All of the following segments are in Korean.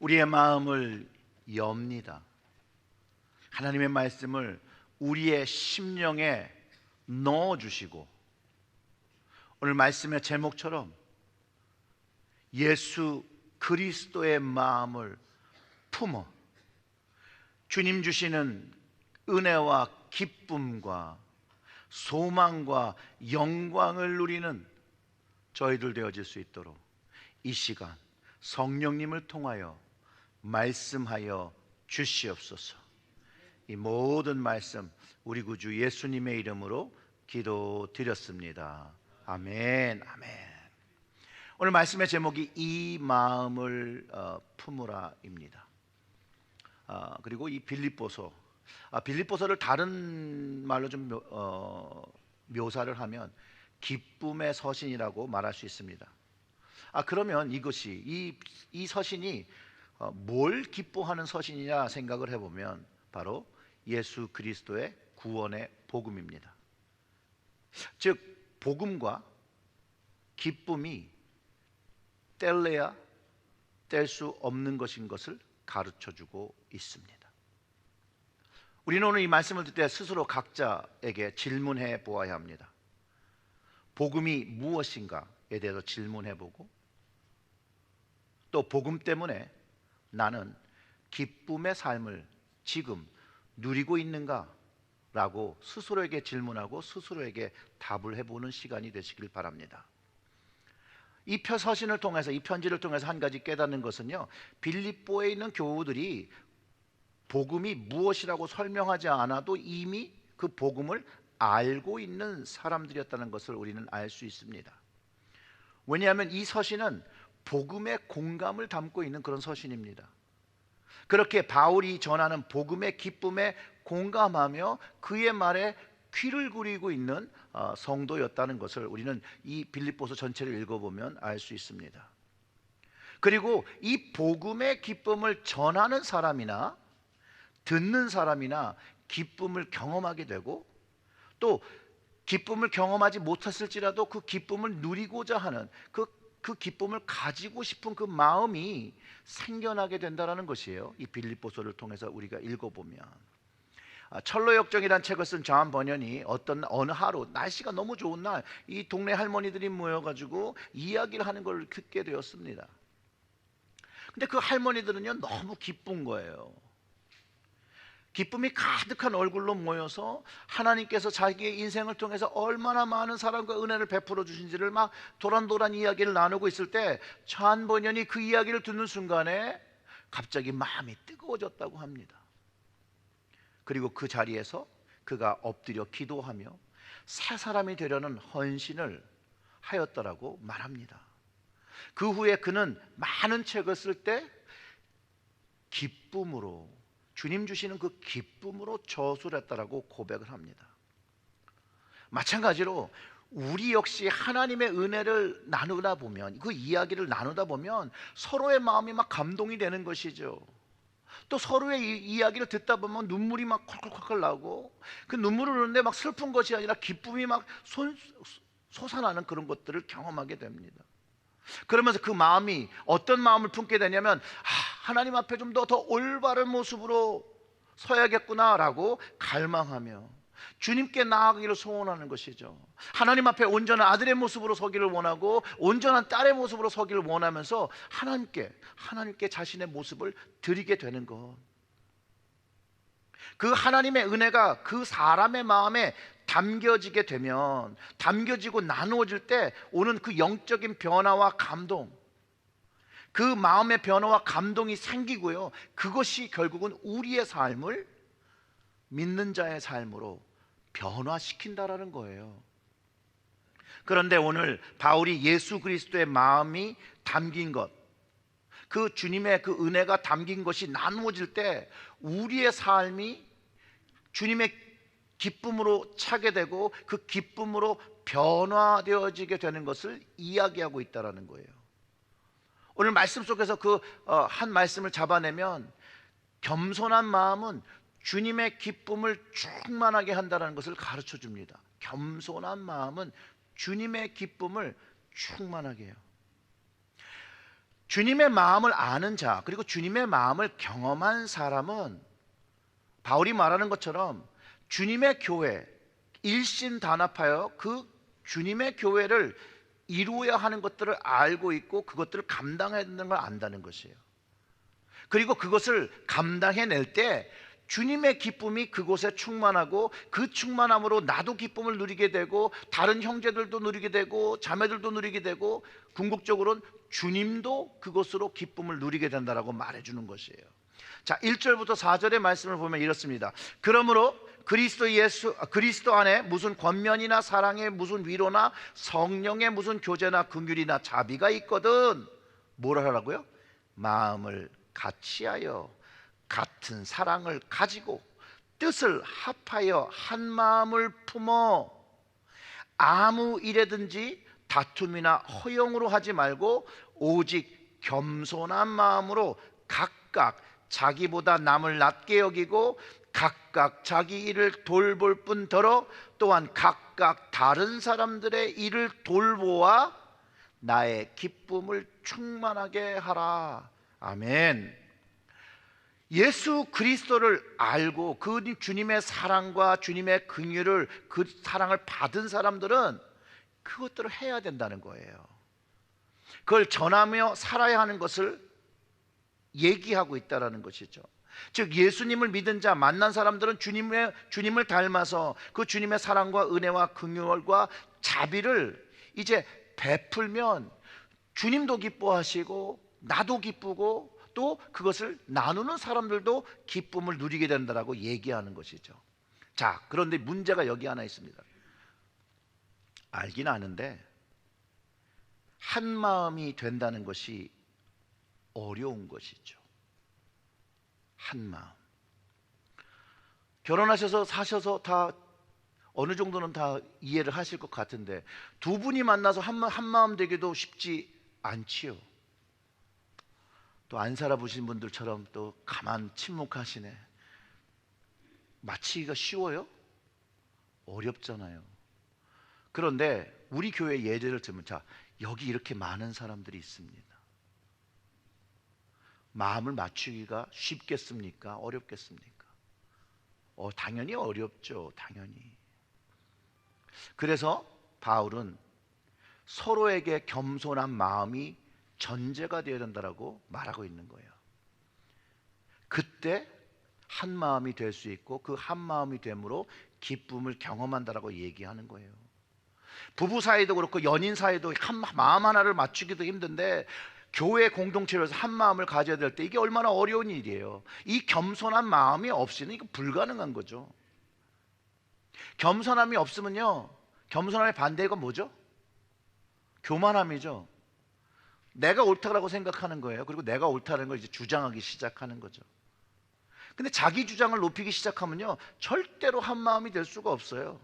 우리의 마음을 엽니다. 하나님의 말씀을 우리의 심령에 넣어주시고, 오늘 말씀의 제목처럼 예수 그리스도의 마음을 품어 주님 주시는 은혜와 기쁨과 소망과 영광을 누리는 저희들 되어질 수 있도록 이 시간 성령님을 통하여 말씀하여 주시옵소서. 이 모든 말씀 우리 구주 예수님의 이름으로 기도드렸습니다. 아멘. 아멘. 오늘 말씀의 제목이 이 마음을 품으라입니다. 그리고 이 빌립보서, 빌립보서를 다른 말로 좀 묘사를 하면 기쁨의 서신이라고 말할 수 있습니다. 그러면 이것이 이 서신이 뭘 기뻐하는 서신이냐 생각을 해보면 바로 예수 그리스도의 구원의 복음입니다. 즉 복음과 기쁨이 뗄래야 뗄 수 없는 것인 것을 가르쳐주고 있습니다. 우리는 오늘 이 말씀을 듣을 때 스스로 각자에게 질문해 보아야 합니다. 복음이 무엇인가에 대해서 질문해보고, 또 복음 때문에 나는 기쁨의 삶을 지금 누리고 있는가? 라고 스스로에게 질문하고 스스로에게 답을 해보는 시간이 되시길 바랍니다. 이 서신을 통해서, 이 편지를 통해서 한 가지 깨닫는 것은요, 빌립보에 있는 교우들이 복음이 무엇이라고 설명하지 않아도 이미 그 복음을 알고 있는 사람들이었다는 것을 우리는 알 수 있습니다. 왜냐하면 이 서신은 복음의 공감을 담고 있는 그런 서신입니다. 그렇게 바울이 전하는 복음의 기쁨에 공감하며 그의 말에 귀를 기울이고 있는 성도였다는 것을 우리는 이 빌립보서 전체를 읽어보면 알 수 있습니다. 그리고 이 복음의 기쁨을 전하는 사람이나 듣는 사람이나 기쁨을 경험하게 되고, 또 기쁨을 경험하지 못했을지라도 그 기쁨을 누리고자 하는 그 기쁨을 가지고 싶은 그 마음이 생겨나게 된다는 것이에요. 이 빌립보서를 통해서 우리가 읽어보면, 철로역정이라는 책을 쓴 존 버년이 어느 하루 날씨가 너무 좋은 날 이 동네 할머니들이 모여가지고 이야기를 하는 걸 듣게 되었습니다. 근데 그 할머니들은요 너무 기쁜 거예요. 기쁨이 가득한 얼굴로 모여서 하나님께서 자기의 인생을 통해서 얼마나 많은 사랑과 은혜를 베풀어 주신지를 막 도란도란 이야기를 나누고 있을 때 존 버년이 그 이야기를 듣는 순간에 갑자기 마음이 뜨거워졌다고 합니다. 그리고 그 자리에서 그가 엎드려 기도하며 새 사람이 되려는 헌신을 하였더라고 말합니다. 그 후에 그는 많은 책을 쓸 때 기쁨으로, 주님 주시는 그 기쁨으로 저술을 했다라고 고백을 합니다. 마찬가지로 우리 역시 하나님의 은혜를 나누다 보면, 그 이야기를 나누다 보면 서로의 마음이 막 감동이 되는 것이죠. 또 서로의 이야기를 듣다 보면 눈물이 막 콸콸콸 나고, 그 눈물을 흘리는데 막 슬픈 것이 아니라 기쁨이 막 솟아나는 그런 것들을 경험하게 됩니다. 그러면서 그 마음이 어떤 마음을 품게 되냐면, 하나님 앞에 좀 더 올바른 모습으로 서야겠구나라고 갈망하며 주님께 나아가기를 소원하는 것이죠. 하나님 앞에 온전한 아들의 모습으로 서기를 원하고 온전한 딸의 모습으로 서기를 원하면서 하나님께 자신의 모습을 드리게 되는 것. 그 하나님의 은혜가 그 사람의 마음에 담겨지고 나누어질 때 오는 그 영적인 변화와 감동, 그 마음의 변화와 감동이 생기고요, 그것이 결국은 우리의 삶을 믿는 자의 삶으로 변화시킨다라는 거예요. 그런데 오늘 바울이 예수 그리스도의 마음이 담긴 것, 그 주님의 그 은혜가 담긴 것이 나누어질 때 우리의 삶이 주님의 기쁨으로 차게 되고 그 기쁨으로 변화되어지게 되는 것을 이야기하고 있다는 거예요. 오늘 말씀 속에서 그 한 말씀을 잡아내면, 겸손한 마음은 주님의 기쁨을 충만하게 한다는 것을 가르쳐 줍니다. 겸손한 마음은 주님의 기쁨을 충만하게 해요. 주님의 마음을 아는 자, 그리고 주님의 마음을 경험한 사람은 바울이 말하는 것처럼 주님의 교회, 일심단합하여 그 주님의 교회를 이루어야 하는 것들을 알고 있고 그것들을 감당해야 되는 걸 안다는 것이에요. 그리고 그것을 감당해낼 때 주님의 기쁨이 그곳에 충만하고 그 충만함으로 나도 기쁨을 누리게 되고 다른 형제들도 누리게 되고 자매들도 누리게 되고 궁극적으로는 주님도 그것으로 기쁨을 누리게 된다라고 말해주는 것이에요. 자, 1절부터 4절의 말씀을 보면 이렇습니다. 그러므로 그리스도 안에 무슨 권면이나 사랑의 무슨 위로나 성령의 무슨 교제나 긍휼이나 자비가 있거든 뭐라 하라고요? 마음을 같이하여 같은 사랑을 가지고 뜻을 합하여 한 마음을 품어 아무 일에든지 다툼이나 허용으로 하지 말고 오직 겸손한 마음으로 각각 자기보다 남을 낮게 여기고 각각 자기 일을 돌볼 뿐더러 또한 각각 다른 사람들의 일을 돌보아 나의 기쁨을 충만하게 하라. 아멘. 예수 그리스도를 알고 그 주님의 사랑과 주님의 긍휼을 그 사랑을 받은 사람들은 그것들을 해야 된다는 거예요. 그걸 전하며 살아야 하는 것을 얘기하고 있다는 것이죠. 즉 예수님을 믿은 자 만난 사람들은 주님을 닮아서 그 주님의 사랑과 은혜와 긍휼과 자비를 이제 베풀면 주님도 기뻐하시고 나도 기쁘고 또 그것을 나누는 사람들도 기쁨을 누리게 된다라고 얘기하는 것이죠. 자, 그런데 문제가 여기 하나 있습니다. 알긴 아는데 한 마음이 된다는 것이 어려운 것이죠. 한 마음. 결혼하셔서 사셔서 다 어느 정도는 다 이해를 하실 것 같은데 두 분이 만나서 한 마음 되기도 쉽지 않지요. 또 안 살아보신 분들처럼 또 가만 침묵하시네. 마치기가 쉬워요? 어렵잖아요. 그런데 우리 교회 예제를 들면 자, 여기 이렇게 많은 사람들이 있습니다. 마음을 맞추기가 쉽겠습니까? 어렵겠습니까? 당연히 어렵죠. 당연히. 그래서 바울은 서로에게 겸손한 마음이 전제가 되어야 된다라고 말하고 있는 거예요. 그때 한 마음이 될 수 있고 그 한 마음이 됨으로 기쁨을 경험한다라고 얘기하는 거예요. 부부 사이도 그렇고 연인 사이도 마음 하나를 맞추기도 힘든데 교회 공동체로서 한 마음을 가져야 될 때 이게 얼마나 어려운 일이에요. 이 겸손한 마음이 없이는 이거 불가능한 거죠. 겸손함이 없으면요, 겸손함의 반대가 뭐죠? 교만함이죠. 내가 옳다고 생각하는 거예요. 그리고 내가 옳다는 걸 이제 주장하기 시작하는 거죠. 근데 자기 주장을 높이기 시작하면요 절대로 한 마음이 될 수가 없어요.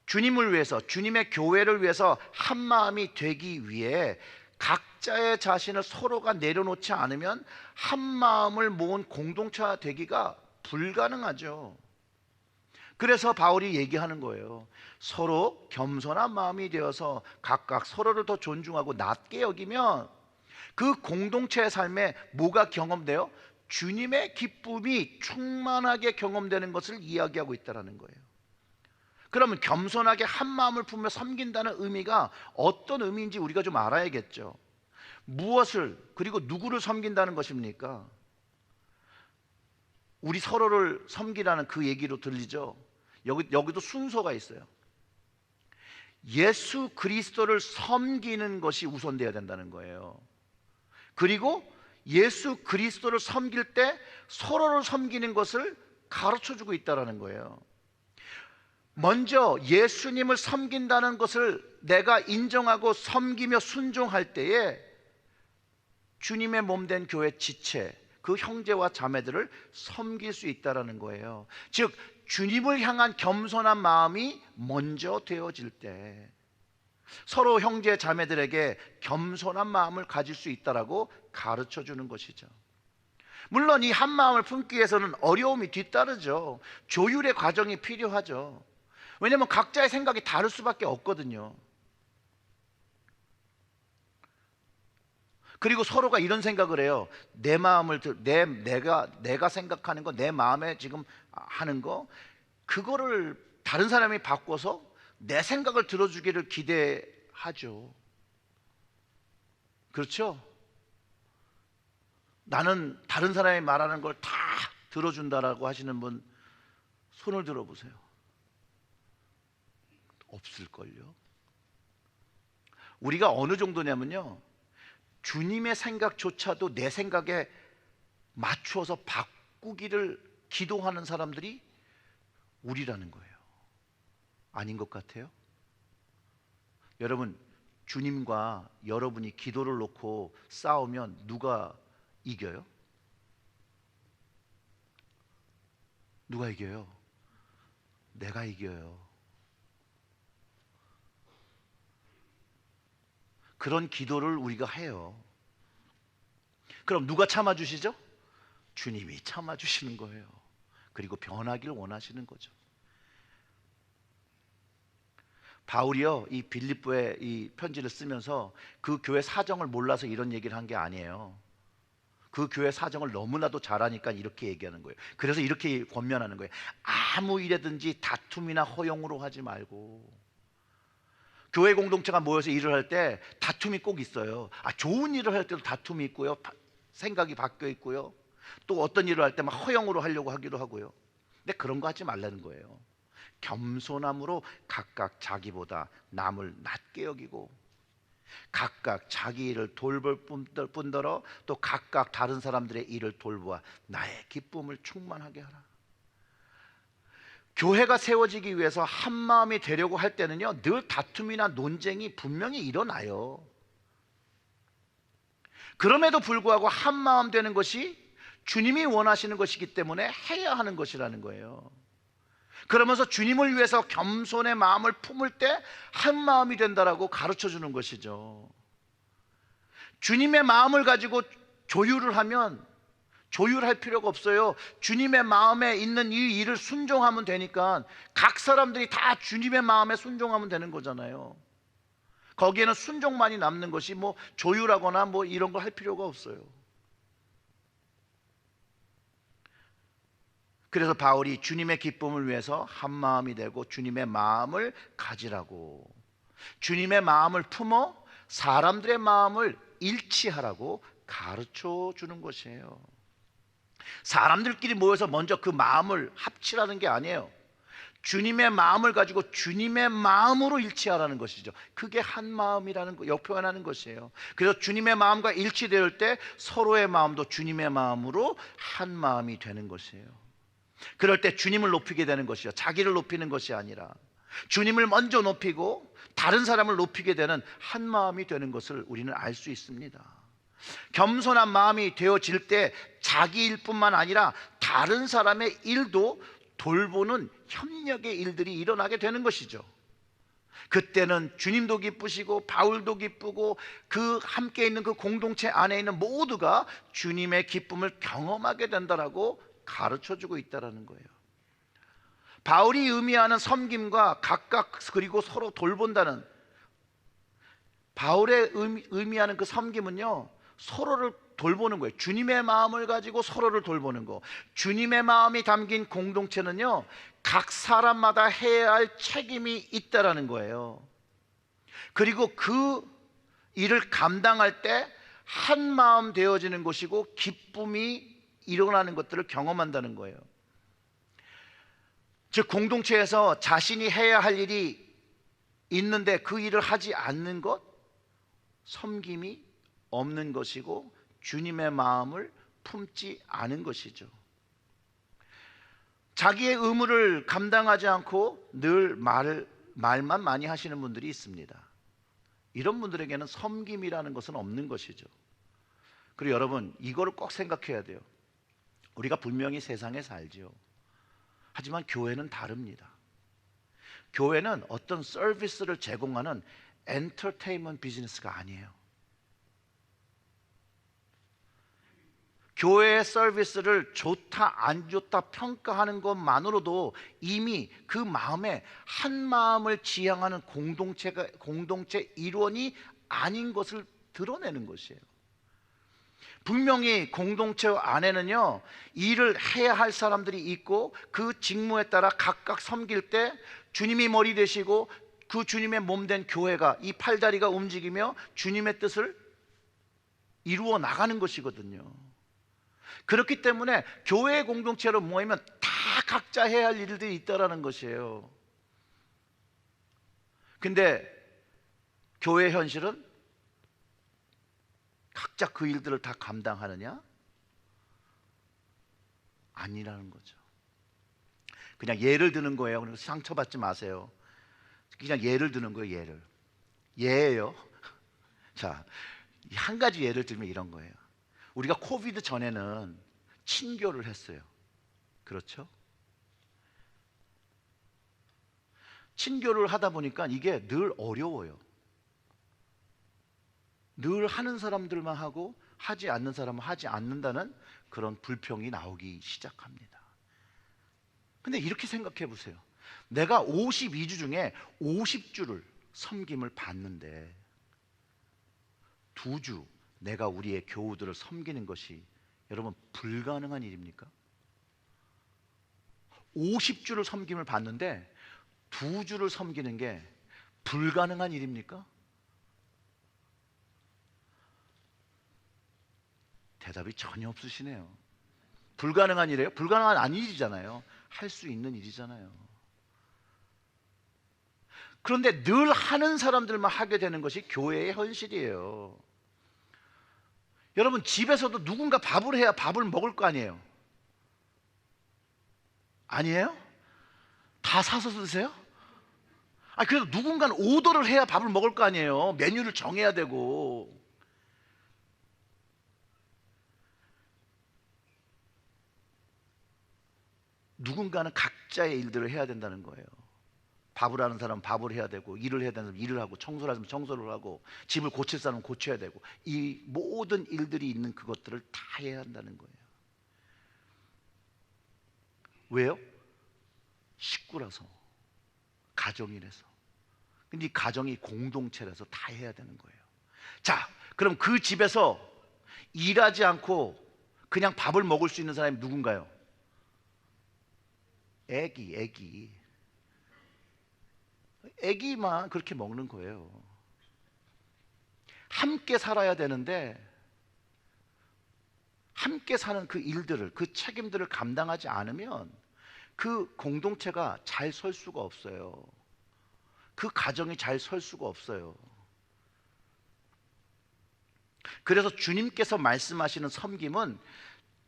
주님을 위해서, 주님의 교회를 위해서 한 마음이 되기 위해 각자의 자신을 서로가 내려놓지 않으면 한 마음을 모은 공동체가 되기가 불가능하죠. 그래서 바울이 얘기하는 거예요. 서로 겸손한 마음이 되어서 각각 서로를 더 존중하고 낮게 여기면 그 공동체의 삶에 뭐가 경험돼요? 주님의 기쁨이 충만하게 경험되는 것을 이야기하고 있다는 거예요. 그러면 겸손하게 한 마음을 품며 섬긴다는 의미가 어떤 의미인지 우리가 좀 알아야겠죠. 무엇을 그리고 누구를 섬긴다는 것입니까? 우리 서로를 섬기라는 그 얘기로 들리죠. 여기도 순서가 있어요. 예수 그리스도를 섬기는 것이 우선되어야 된다는 거예요. 그리고 예수 그리스도를 섬길 때 서로를 섬기는 것을 가르쳐주고 있다는 거예요. 먼저 예수님을 섬긴다는 것을 내가 인정하고 섬기며 순종할 때에 주님의 몸된 교회 지체, 그 형제와 자매들을 섬길 수 있다는 거예요. 즉 주님을 향한 겸손한 마음이 먼저 되어질 때 서로 형제 자매들에게 겸손한 마음을 가질 수 있다라고 가르쳐 주는 것이죠. 물론 이 한 마음을 품기 위해서는 어려움이 뒤따르죠. 조율의 과정이 필요하죠. 왜냐하면 각자의 생각이 다를 수밖에 없거든요. 그리고 서로가 이런 생각을 해요. 내 마음을 내가 생각하는 거, 내 마음에 지금 하는 거, 그거를 다른 사람이 바꿔서 내 생각을 들어주기를 기대하죠. 그렇죠? 나는 다른 사람이 말하는 걸 다 들어준다라고 하시는 분 손을 들어보세요. 없을걸요. 우리가 어느 정도냐면요, 주님의 생각조차도 내 생각에 맞추어서 바꾸기를 기도하는 사람들이 우리라는 거예요. 아닌 것 같아요? 여러분, 주님과 여러분이 기도를 놓고 싸우면 누가 이겨요? 누가 이겨요? 내가 이겨요. 그런 기도를 우리가 해요. 그럼 누가 참아주시죠? 주님이 참아주시는 거예요. 그리고 변하기를 원하시는 거죠. 바울이요, 이 빌립보에 이 편지를 쓰면서 그 교회 사정을 몰라서 이런 얘기를 한 게 아니에요. 그 교회 사정을 너무나도 잘 아니까 이렇게 얘기하는 거예요. 그래서 이렇게 권면하는 거예요. 아무 일에든지 다툼이나 허용으로 하지 말고. 교회 공동체가 모여서 일을 할 때 다툼이 꼭 있어요. 좋은 일을 할 때도 다툼이 있고요, 생각이 바뀌어 있고요, 또 어떤 일을 할 때 막 허용으로 하려고 하기도 하고요. 근데 그런 거 하지 말라는 거예요. 겸손함으로 각각 자기보다 남을 낮게 여기고, 각각 자기 일을 돌볼 뿐더러 또 각각 다른 사람들의 일을 돌보아 나의 기쁨을 충만하게 하라. 교회가 세워지기 위해서 한 마음이 되려고 할 때는요, 늘 다툼이나 논쟁이 분명히 일어나요. 그럼에도 불구하고 한 마음 되는 것이 주님이 원하시는 것이기 때문에 해야 하는 것이라는 거예요. 그러면서 주님을 위해서 겸손의 마음을 품을 때 한 마음이 된다라고 가르쳐 주는 것이죠. 주님의 마음을 가지고 조율을 하면 조율할 필요가 없어요. 주님의 마음에 있는 이 일을 순종하면 되니까 각 사람들이 다 주님의 마음에 순종하면 되는 거잖아요. 거기에는 순종만이 남는 것이 뭐 조율하거나 뭐 이런 거 할 필요가 없어요. 그래서 바울이 주님의 기쁨을 위해서 한 마음이 되고 주님의 마음을 가지라고, 주님의 마음을 품어 사람들의 마음을 일치하라고 가르쳐 주는 것이에요. 사람들끼리 모여서 먼저 그 마음을 합치라는 게 아니에요. 주님의 마음을 가지고 주님의 마음으로 일치하라는 것이죠. 그게 한 마음이라는 거, 표현하는 것이에요. 그래서 주님의 마음과 일치될 때 서로의 마음도 주님의 마음으로 한 마음이 되는 것이에요. 그럴 때 주님을 높이게 되는 것이요, 자기를 높이는 것이 아니라 주님을 먼저 높이고 다른 사람을 높이게 되는 한 마음이 되는 것을 우리는 알 수 있습니다. 겸손한 마음이 되어질 때 자기 일뿐만 아니라 다른 사람의 일도 돌보는 협력의 일들이 일어나게 되는 것이죠. 그때는 주님도 기쁘시고 바울도 기쁘고 그 함께 있는 그 공동체 안에 있는 모두가 주님의 기쁨을 경험하게 된다라고 가르쳐주고 있다는 거예요. 바울이 의미하는 섬김과 각각 그리고 서로 돌본다는, 바울의 의미하는 그 섬김은요, 서로를 돌보는 거예요. 주님의 마음을 가지고 서로를 돌보는 거. 주님의 마음이 담긴 공동체는요, 각 사람마다 해야 할 책임이 있다라는 거예요. 그리고 그 일을 감당할 때 한 마음 되어지는 것이고 기쁨이 일어나는 것들을 경험한다는 거예요. 즉 공동체에서 자신이 해야 할 일이 있는데 그 일을 하지 않는 것, 섬김이 없는 것이고 주님의 마음을 품지 않은 것이죠. 자기의 의무를 감당하지 않고 늘 말만 많이 하시는 분들이 있습니다. 이런 분들에게는 섬김이라는 것은 없는 것이죠. 그리고 여러분, 이거를 꼭 생각해야 돼요. 우리가 분명히 세상에 살지요. 하지만 교회는 다릅니다. 교회는 어떤 서비스를 제공하는 엔터테인먼트 비즈니스가 아니에요. 교회의 서비스를 좋다 안 좋다 평가하는 것만으로도 이미 그 마음에 한 마음을 지향하는 공동체 일원이 아닌 것을 드러내는 것이에요. 분명히 공동체 안에는요, 일을 해야 할 사람들이 있고 그 직무에 따라 각각 섬길 때 주님이 머리 되시고 그 주님의 몸된 교회가, 이 팔다리가 움직이며 주님의 뜻을 이루어 나가는 것이거든요. 그렇기 때문에 교회 공동체로 모이면 다 각자 해야 할 일들이 있다라는 것이에요. 근데 교회 현실은 각자 그 일들을 다 감당하느냐? 아니라는 거죠. 그냥 예를 드는 거예요. 그래서 상처받지 마세요. 그냥 예를 드는 거예요. 예예요. 자, 한 가지 예를 들면 이런 거예요. 우리가 코비드 전에는 친교를 했어요. 그렇죠? 친교를 하다 보니까 이게 늘 어려워요. 늘 하는 사람들만 하고 하지 않는 사람은 하지 않는다는 그런 불평이 나오기 시작합니다. 근데 이렇게 생각해 보세요. 내가 52주 중에 50주를 섬김을 받는데 2주 내가 우리의 교우들을 섬기는 것이 여러분 불가능한 일입니까? 50주를 섬김을 받는데 2주를 섬기는 게 불가능한 일입니까? 대답이 전혀 없으시네요. 불가능한 일이에요? 불가능한 아닌 일이잖아요. 할 수 있는 일이잖아요. 그런데 늘 하는 사람들만 하게 되는 것이 교회의 현실이에요. 여러분, 집에서도 누군가 밥을 해야 밥을 먹을 거 아니에요? 아니에요? 다 사서 드세요? 그래도 누군가는 오더를 해야 밥을 먹을 거 아니에요? 메뉴를 정해야 되고. 누군가는 각자의 일들을 해야 된다는 거예요. 밥을 하는 사람은 밥을 해야 되고, 일을 해야 되는 사람은 일을 하고, 청소를 하면 청소를 하고, 집을 고칠 사람은 고쳐야 되고, 이 모든 일들이 있는 그것들을 다 해야 한다는 거예요. 왜요? 식구라서, 가정이라서. 근데 이 가정이 공동체라서 다 해야 되는 거예요. 자, 그럼 그 집에서 일하지 않고 그냥 밥을 먹을 수 있는 사람이 누군가요? 애기만 그렇게 먹는 거예요. 함께 살아야 되는데 함께 사는 그 일들을, 그 책임들을 감당하지 않으면 그 공동체가 잘 설 수가 없어요. 그 가정이 잘 설 수가 없어요. 그래서 주님께서 말씀하시는 섬김은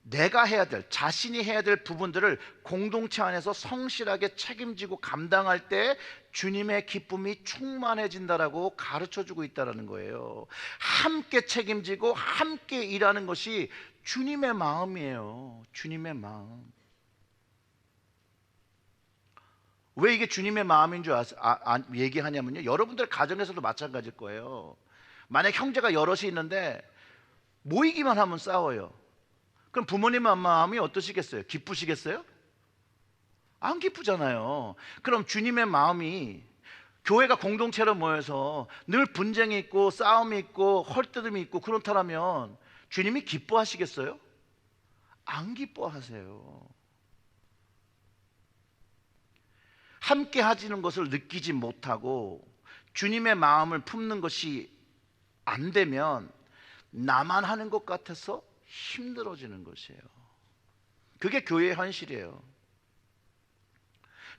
내가 해야 될, 자신이 해야 될 부분들을 공동체 안에서 성실하게 책임지고 감당할 때 주님의 기쁨이 충만해진다라고 가르쳐주고 있다는 거예요. 함께 책임지고 함께 일하는 것이 주님의 마음이에요. 주님의 마음. 왜 이게 주님의 마음인 줄 얘기하냐면요, 여러분들 가정에서도 마찬가지일 거예요. 만약 형제가 여럿이 있는데 모이기만 하면 싸워요. 그럼 부모님의 마음이 어떠시겠어요? 기쁘시겠어요? 안 기쁘잖아요. 그럼 주님의 마음이, 교회가 공동체로 모여서 늘 분쟁이 있고 싸움이 있고 헐뜯음이 있고 그렇다면 주님이 기뻐하시겠어요? 안 기뻐하세요. 함께 하시는 것을 느끼지 못하고 주님의 마음을 품는 것이 안 되면 나만 하는 것 같아서 힘들어지는 것이에요. 그게 교회의 현실이에요.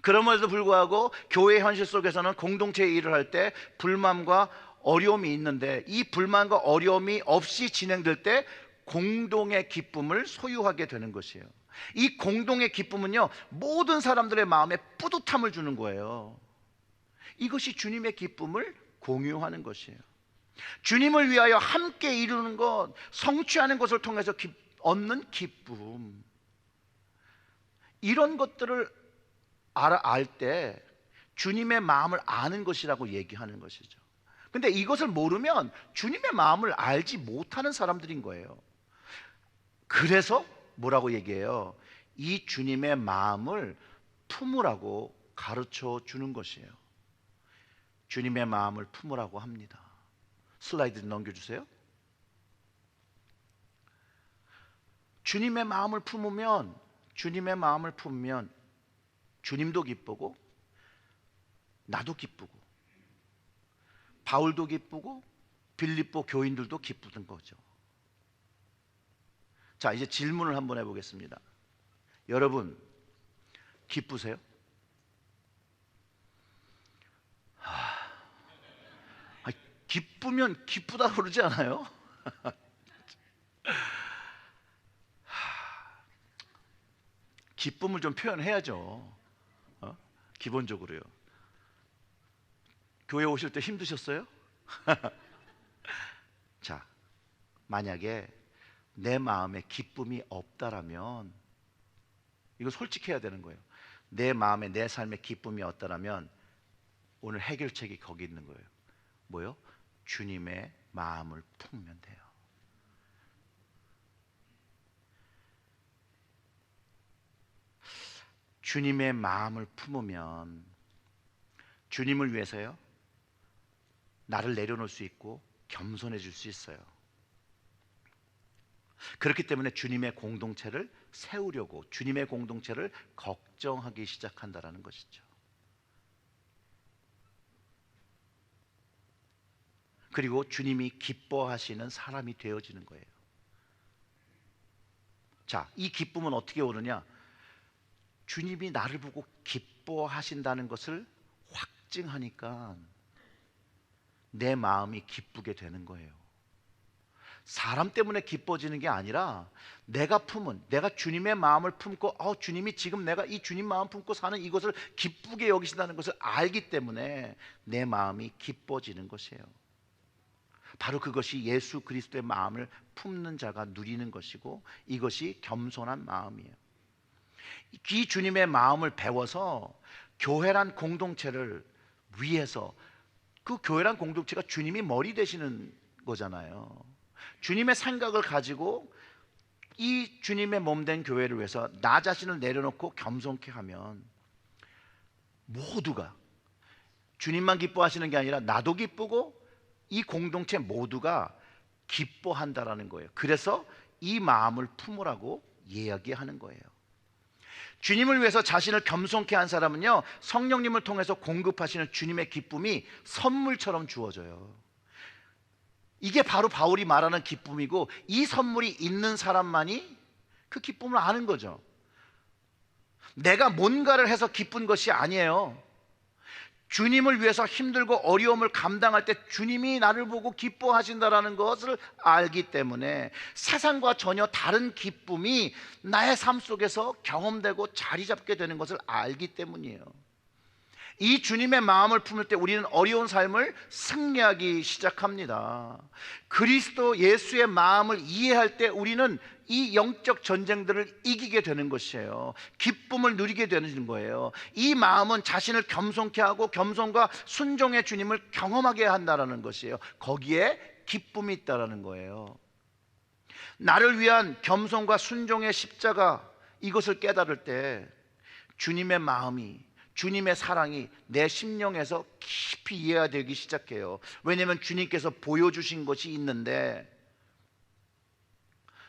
그럼에도 불구하고 교회의 현실 속에서는 공동체의 일을 할 때 불만과 어려움이 있는데, 이 불만과 어려움이 없이 진행될 때 공동의 기쁨을 소유하게 되는 것이에요. 이 공동의 기쁨은요, 모든 사람들의 마음에 뿌듯함을 주는 거예요. 이것이 주님의 기쁨을 공유하는 것이에요. 주님을 위하여 함께 이루는 것, 성취하는 것을 통해서 얻는 기쁨, 이런 것들을 알 때 주님의 마음을 아는 것이라고 얘기하는 것이죠. 근데 이것을 모르면 주님의 마음을 알지 못하는 사람들인 거예요. 그래서 뭐라고 얘기해요? 이 주님의 마음을 품으라고 가르쳐 주는 것이에요. 주님의 마음을 품으라고 합니다. 슬라이드 넘겨주세요. 주님의 마음을 품으면 주님도 기쁘고 나도 기쁘고 바울도 기쁘고 빌립보 교인들도 기쁘던 거죠. 자, 이제 질문을 한번 해보겠습니다. 여러분 기쁘세요? 기쁘면 기쁘다고 그러지 않아요? 기쁨을 좀 표현해야죠. 기본적으로요. 교회 오실 때 힘드셨어요? 자, 만약에 내 마음에 기쁨이 없다라면, 이거 솔직해야 되는 거예요. 내 마음에, 내 삶에 기쁨이 없다라면 오늘 해결책이 거기 있는 거예요. 뭐요? 주님의 마음을 품으면 돼요. 주님의 마음을 품으면 주님을 위해서요, 나를 내려놓을 수 있고 겸손해질 수 있어요. 그렇기 때문에 주님의 공동체를 세우려고, 주님의 공동체를 걱정하기 시작한다라는 것이죠. 그리고 주님이 기뻐하시는 사람이 되어지는 거예요. 자, 이 기쁨은 어떻게 오느냐? 주님이 나를 보고 기뻐하신다는 것을 확증하니까 내 마음이 기쁘게 되는 거예요. 사람 때문에 기뻐지는 게 아니라 내가 주님의 마음을 품고 주님이 지금 내가 이 주님 마음 품고 사는 이것을 기쁘게 여기신다는 것을 알기 때문에 내 마음이 기뻐지는 것이에요. 바로 그것이 예수 그리스도의 마음을 품는 자가 누리는 것이고, 이것이 겸손한 마음이에요. 이 주님의 마음을 배워서 교회란 공동체를 위해서, 그 교회란 공동체가 주님이 머리 되시는 거잖아요. 주님의 생각을 가지고 이 주님의 몸된 교회를 위해서 나 자신을 내려놓고 겸손케 하면 모두가, 주님만 기뻐하시는 게 아니라 나도 기쁘고 이 공동체 모두가 기뻐한다라는 거예요. 그래서 이 마음을 품으라고 이야기하는 거예요. 주님을 위해서 자신을 겸손케 한 사람은요, 성령님을 통해서 공급하시는 주님의 기쁨이 선물처럼 주어져요. 이게 바로 바울이 말하는 기쁨이고, 이 선물이 있는 사람만이 그 기쁨을 아는 거죠. 내가 뭔가를 해서 기쁜 것이 아니에요. 주님을 위해서 힘들고 어려움을 감당할 때 주님이 나를 보고 기뻐하신다라는 것을 알기 때문에 세상과 전혀 다른 기쁨이 나의 삶 속에서 경험되고 자리 잡게 되는 것을 알기 때문이에요. 이 주님의 마음을 품을 때 우리는 어려운 삶을 승리하기 시작합니다. 그리스도 예수의 마음을 이해할 때 우리는 이 영적 전쟁들을 이기게 되는 것이에요. 기쁨을 누리게 되는 거예요. 이 마음은 자신을 겸손케 하고 겸손과 순종의 주님을 경험하게 한다는 것이에요. 거기에 기쁨이 있다는 거예요. 나를 위한 겸손과 순종의 십자가, 이것을 깨달을 때 주님의 마음이, 주님의 사랑이 내 심령에서 깊이 이해가 되기 시작해요. 왜냐하면 주님께서 보여주신 것이 있는데,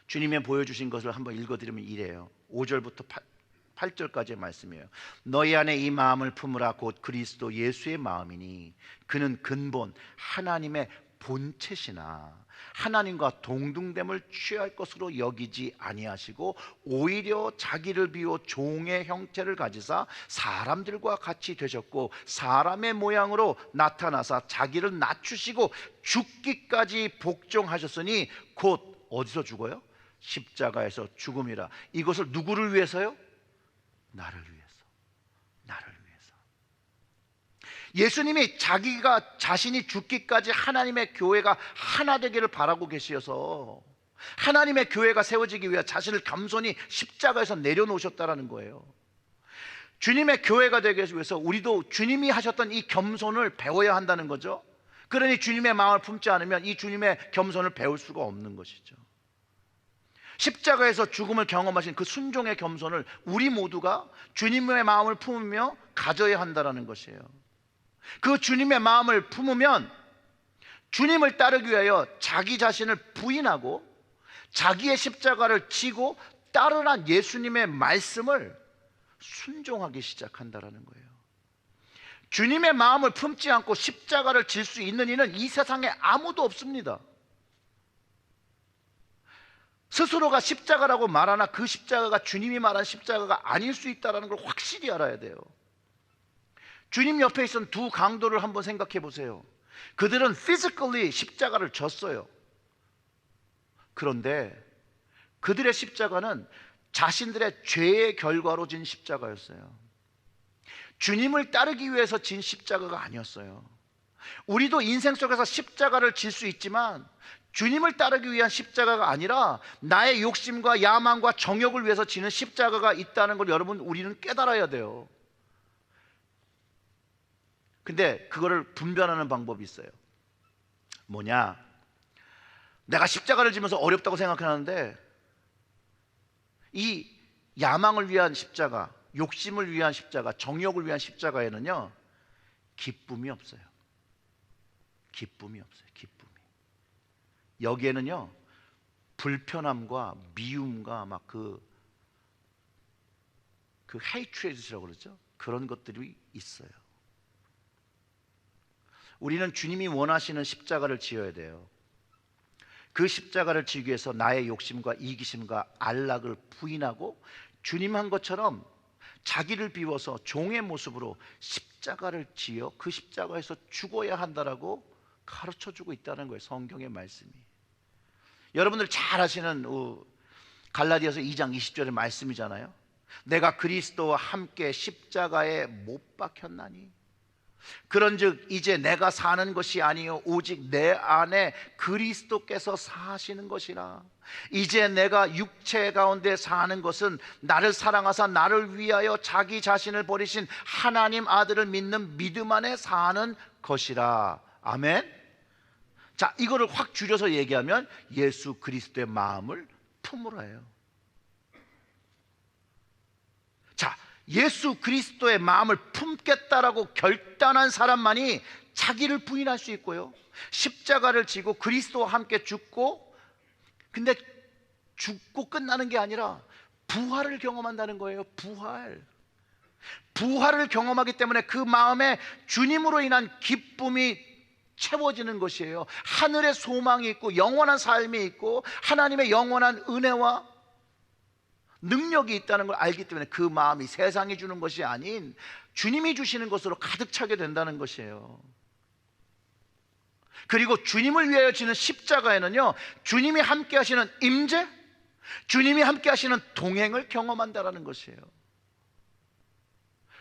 주님이 보여주신 것을 한번 읽어드리면 이래요. 5절부터 8절까지의 말씀이에요. 너희 안에 이 마음을 품으라. 곧 그리스도 예수의 마음이니 그는 근본 하나님의 본체시나 하나님과 동등됨을 취할 것으로 여기지 아니하시고 오히려 자기를 비워 종의 형체를 가지사 사람들과 같이 되셨고 사람의 모양으로 나타나사 자기를 낮추시고 죽기까지 복종하셨으니 곧 어디서 죽어요? 십자가에서 죽음이라. 이것을 누구를 위해서요? 나를 위해서. 나를 위해서. 예수님이 자신이 죽기까지 하나님의 교회가 하나 되기를 바라고 계셔서 하나님의 교회가 세워지기 위해 자신을 겸손히 십자가에서 내려놓으셨다는 거예요. 주님의 교회가 되기 위해서 우리도 주님이 하셨던 이 겸손을 배워야 한다는 거죠. 그러니 주님의 마음을 품지 않으면 이 주님의 겸손을 배울 수가 없는 것이죠. 십자가에서 죽음을 경험하신 그 순종의 겸손을 우리 모두가 주님의 마음을 품으며 가져야 한다는 것이에요. 그 주님의 마음을 품으면 주님을 따르기 위하여 자기 자신을 부인하고 자기의 십자가를 지고 따르란 예수님의 말씀을 순종하기 시작한다라는 거예요. 주님의 마음을 품지 않고 십자가를 질 수 있는 이는 이 세상에 아무도 없습니다. 스스로가 십자가라고 말하나 그 십자가가 주님이 말한 십자가가 아닐 수 있다는 걸 확실히 알아야 돼요. 주님 옆에 있던 두 강도를 한번 생각해 보세요. 그들은 physically 십자가를 졌어요. 그런데 그들의 십자가는 자신들의 죄의 결과로 진 십자가였어요. 주님을 따르기 위해서 진 십자가가 아니었어요. 우리도 인생 속에서 십자가를 질 수 있지만 주님을 따르기 위한 십자가가 아니라 나의 욕심과 야망과 정욕을 위해서 지는 십자가가 있다는 걸 여러분 우리는 깨달아야 돼요. 근데 그거를 분별하는 방법이 있어요. 뭐냐? 내가 십자가를 지면서 어렵다고 생각하는데 이 야망을 위한 십자가, 욕심을 위한 십자가, 정욕을 위한 십자가에는요 기쁨이 없어요. 기쁨이 없어요. 기쁨이. 여기에는요 불편함과 미움과 막 그 hatred이라고 그러죠. 그런 것들이 있어요. 우리는 주님이 원하시는 십자가를 지어야 돼요. 그 십자가를 지기 위해서 나의 욕심과 이기심과 안락을 부인하고 주님 한 것처럼 자기를 비워서 종의 모습으로 십자가를 지어 그 십자가에서 죽어야 한다라고 가르쳐주고 있다는 거예요. 성경의 말씀이. 여러분들 잘 아시는 갈라디아서 2장 20절의 말씀이잖아요. 내가 그리스도와 함께 십자가에 못 박혔나니 그런즉 이제 내가 사는 것이 아니요 오직 내 안에 그리스도께서 사시는 것이라. 이제 내가 육체 가운데 사는 것은 나를 사랑하사 나를 위하여 자기 자신을 버리신 하나님 아들을 믿는 믿음 안에 사는 것이라. 아멘. 자, 이거를 확 줄여서 얘기하면 예수 그리스도의 마음을 품으라 해요. 자, 예수 그리스도의 마음을 품겠다라고 결단한 사람만이 자기를 부인할 수 있고요, 십자가를 지고 그리스도와 함께 죽고, 근데 죽고 끝나는 게 아니라 부활을 경험한다는 거예요. 부활을 경험하기 때문에 그 마음에 주님으로 인한 기쁨이 채워지는 것이에요. 하늘의 소망이 있고 영원한 삶이 있고 하나님의 영원한 은혜와 능력이 있다는 걸 알기 때문에 그 마음이 세상이 주는 것이 아닌 주님이 주시는 것으로 가득 차게 된다는 것이에요. 그리고 주님을 위하여 지는 십자가에는요 주님이 함께 하시는 임재, 주님이 함께 하시는 동행을 경험한다는 것이에요.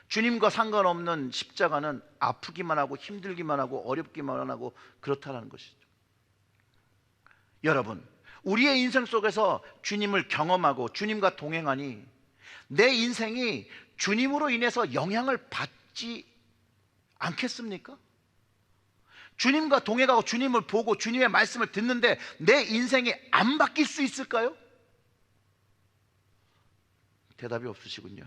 주님과 상관없는 십자가는 아프기만 하고 힘들기만 하고 어렵기만 하고 그렇다는 것이죠. 여러분, 우리의 인생 속에서 주님을 경험하고 주님과 동행하니 내 인생이 주님으로 인해서 영향을 받지 않겠습니까? 주님과 동행하고 주님을 보고 주님의 말씀을 듣는데 내 인생이 안 바뀔 수 있을까요? 대답이 없으시군요.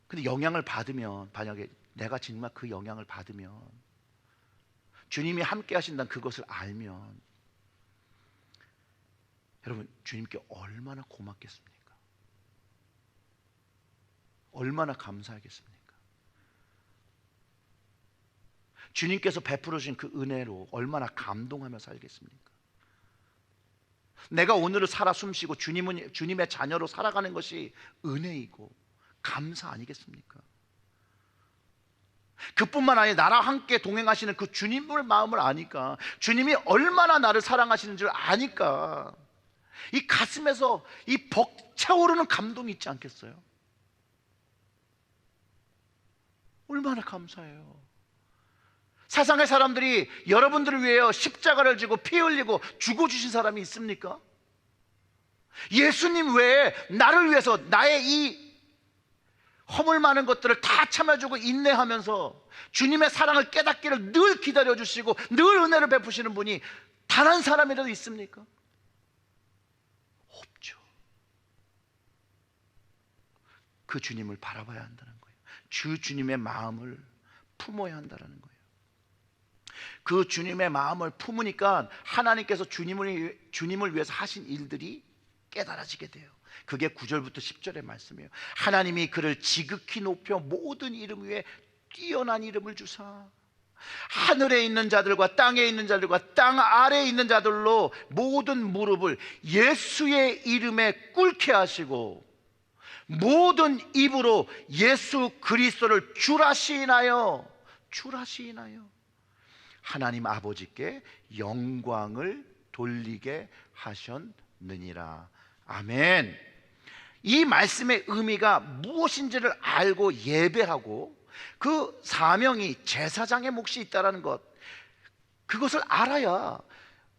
근데 영향을 받으면, 만약에 내가 정말 그 영향을 받으면, 주님이 함께 하신다는 그것을 알면 여러분 주님께 얼마나 고맙겠습니까? 얼마나 감사하겠습니까? 주님께서 베풀어 주신 그 은혜로 얼마나 감동하며 살겠습니까? 내가 오늘을 살아 숨쉬고 주님의 자녀로 살아가는 것이 은혜이고 감사 아니겠습니까? 그뿐만 아니라 나랑 함께 동행하시는 그 주님의 마음을 아니까, 주님이 얼마나 나를 사랑하시는 줄 아니까 이 가슴에서 이 벅차오르는 감동이 있지 않겠어요? 얼마나 감사해요. 세상의 사람들이 여러분들을 위하여 십자가를 지고 피 흘리고 죽어주신 사람이 있습니까? 예수님 외에 나를 위해서 나의 이 허물 많은 것들을 다 참아주고 인내하면서 주님의 사랑을 깨닫기를 늘 기다려주시고 늘 은혜를 베푸시는 분이 단 한 사람이라도 있습니까? 없죠. 그 주님을 바라봐야 한다는 거예요. 주님의 마음을 품어야 한다는 거예요. 그 주님의 마음을 품으니까 하나님께서 주님을 위해서 하신 일들이 깨달아지게 돼요. 그게 9절부터 10절의 말씀이에요. 하나님이 그를 지극히 높여 모든 이름 위에 뛰어난 이름을 주사 하늘에 있는 자들과 땅에 있는 자들과 땅 아래에 있는 자들로 모든 무릎을 예수의 이름에 꿇게 하시고 모든 입으로 예수 그리스도를 주라 시인하여 하나님 아버지께 영광을 돌리게 하셨느니라. 아멘. 이 말씀의 의미가 무엇인지를 알고 예배하고 그 사명이 제사장의 몫이 있다는 것, 그것을 알아야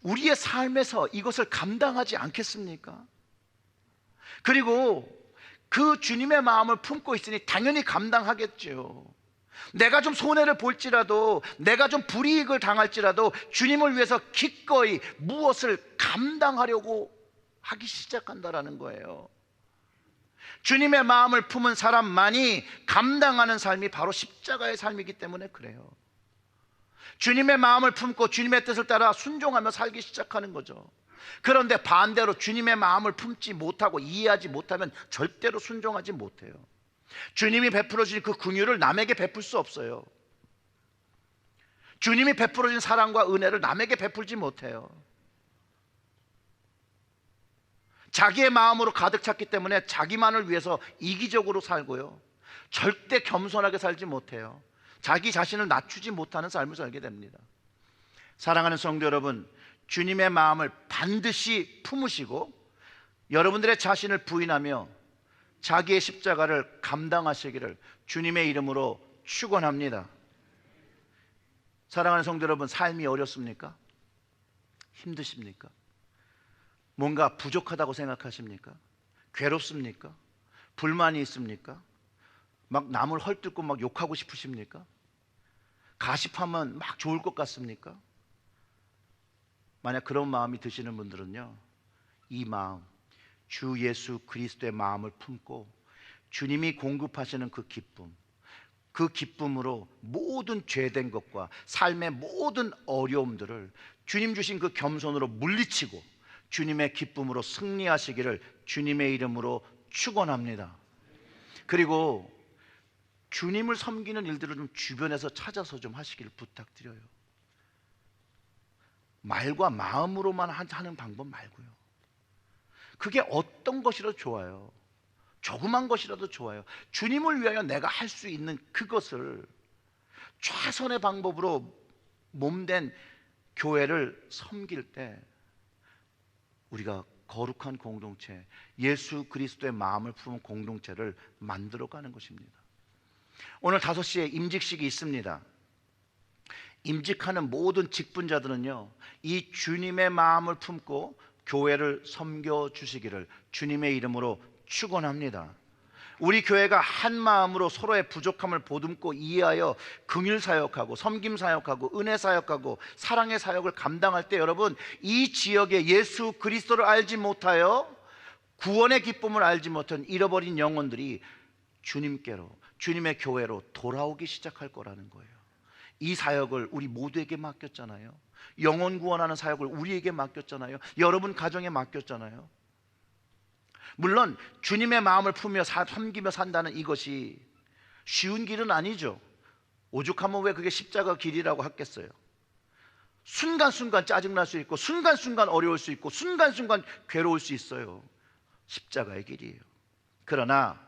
우리의 삶에서 이것을 감당하지 않겠습니까? 그리고 그 주님의 마음을 품고 있으니 당연히 감당하겠죠. 내가 좀 손해를 볼지라도, 내가 좀 불이익을 당할지라도 주님을 위해서 기꺼이 무엇을 감당하려고 하기 시작한다라는 거예요. 주님의 마음을 품은 사람만이 감당하는 삶이 바로 십자가의 삶이기 때문에 그래요. 주님의 마음을 품고 주님의 뜻을 따라 순종하며 살기 시작하는 거죠. 그런데 반대로 주님의 마음을 품지 못하고 이해하지 못하면 절대로 순종하지 못해요. 주님이 베풀어 주신 그 긍휼을 남에게 베풀 수 없어요. 주님이 베풀어 주신 사랑과 은혜를 남에게 베풀지 못해요. 자기의 마음으로 가득 찼기 때문에 자기만을 위해서 이기적으로 살고요, 절대 겸손하게 살지 못해요. 자기 자신을 낮추지 못하는 삶을 살게 됩니다. 사랑하는 성도 여러분, 주님의 마음을 반드시 품으시고 여러분들의 자신을 부인하며 자기의 십자가를 감당하시기를 주님의 이름으로 축원합니다. 사랑하는 성도 여러분, 삶이 어렵습니까? 힘드십니까? 뭔가 부족하다고 생각하십니까? 괴롭습니까? 불만이 있습니까? 막 남을 헐뜯고 막 욕하고 싶으십니까? 가십하면 막 좋을 것 같습니까? 만약 그런 마음이 드시는 분들은요, 이 마음, 주 예수 그리스도의 마음을 품고 주님이 공급하시는 그 기쁨, 그 기쁨으로 모든 죄된 것과 삶의 모든 어려움들을 주님 주신 그 겸손으로 물리치고 주님의 기쁨으로 승리하시기를 주님의 이름으로 축원합니다. 그리고 주님을 섬기는 일들을 좀 주변에서 찾아서 좀 하시기를 부탁드려요. 말과 마음으로만 하는 방법 말고요. 그게 어떤 것이라도 좋아요. 조그만 것이라도 좋아요. 주님을 위하여 내가 할 수 있는 그것을 최선의 방법으로 몸된 교회를 섬길 때 우리가 거룩한 공동체, 예수 그리스도의 마음을 품은 공동체를 만들어가는 것입니다. 오늘 5시에 임직식이 있습니다. 임직하는 모든 직분자들은요, 이 주님의 마음을 품고 교회를 섬겨주시기를 주님의 이름으로 축원합니다. 우리 교회가 한 마음으로 서로의 부족함을 보듬고 이해하여 긍휼 사역하고 섬김 사역하고 은혜 사역하고 사랑의 사역을 감당할 때 여러분, 이 지역에 예수 그리스도를 알지 못하여 구원의 기쁨을 알지 못한 잃어버린 영혼들이 주님께로, 주님의 교회로 돌아오기 시작할 거라는 거예요. 이 사역을 우리 모두에게 맡겼잖아요. 영혼 구원하는 사역을 우리에게 맡겼잖아요. 여러분 가정에 맡겼잖아요. 물론 주님의 마음을 품며 섬기며 산다는 이것이 쉬운 길은 아니죠. 오죽하면 왜 그게 십자가 길이라고 하겠어요. 순간순간 짜증날 수 있고 순간순간 어려울 수 있고 순간순간 괴로울 수 있어요. 십자가의 길이에요. 그러나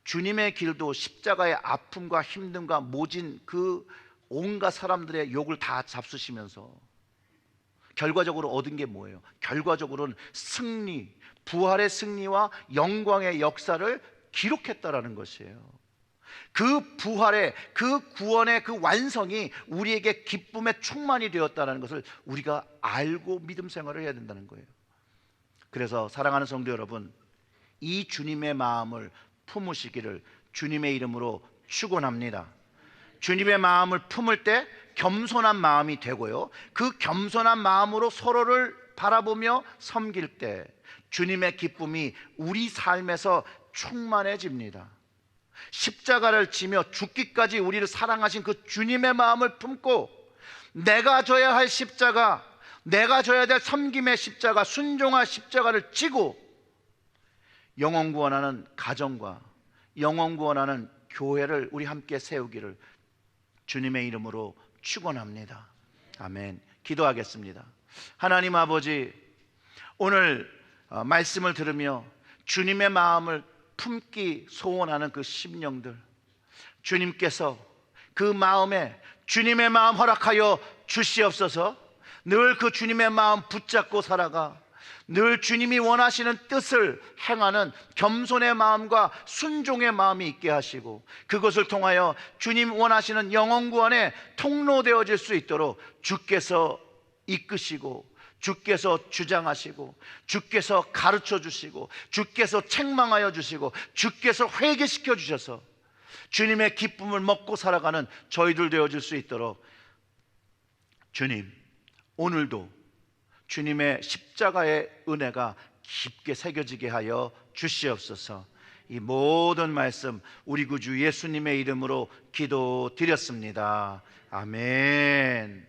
주님의 길도 십자가의 아픔과 힘듦과 모진 그 온갖 사람들의 욕을 다 잡수시면서 결과적으로 얻은 게 뭐예요? 결과적으로는 승리, 부활의 승리와 영광의 역사를 기록했다라는 것이에요. 그 부활의, 그 구원의 그 완성이 우리에게 기쁨의 충만이 되었다는 것을 우리가 알고 믿음 생활을 해야 된다는 거예요. 그래서 사랑하는 성도 여러분, 이 주님의 마음을 품으시기를 주님의 이름으로 축원합니다. 주님의 마음을 품을 때 겸손한 마음이 되고요, 그 겸손한 마음으로 서로를 바라보며 섬길 때 주님의 기쁨이 우리 삶에서 충만해집니다. 십자가를 지며 죽기까지 우리를 사랑하신 그 주님의 마음을 품고 내가 져야 할 십자가, 내가 져야 될 섬김의 십자가, 순종할 십자가를 지고 영혼 구원하는 가정과 영혼 구원하는 교회를 우리 함께 세우기를 주님의 이름으로 축원합니다. 아멘. 기도하겠습니다. 하나님 아버지, 오늘 말씀을 들으며 주님의 마음을 품기 소원하는 그 심령들, 주님께서 그 마음에 주님의 마음 허락하여 주시옵소서. 늘 그 주님의 마음 붙잡고 살아가 늘 주님이 원하시는 뜻을 행하는 겸손의 마음과 순종의 마음이 있게 하시고, 그것을 통하여 주님 원하시는 영혼 구원의 통로 되어질 수 있도록 주께서 이끄시고, 주께서 주장하시고, 주께서 가르쳐 주시고, 주께서 책망하여 주시고, 주께서 회개시켜 주셔서 주님의 기쁨을 먹고 살아가는 저희들 되어질 수 있도록 주님, 오늘도 주님의 십자가의 은혜가 깊게 새겨지게 하여 주시옵소서. 이 모든 말씀 우리 구주 예수님의 이름으로 기도드렸습니다. 아멘.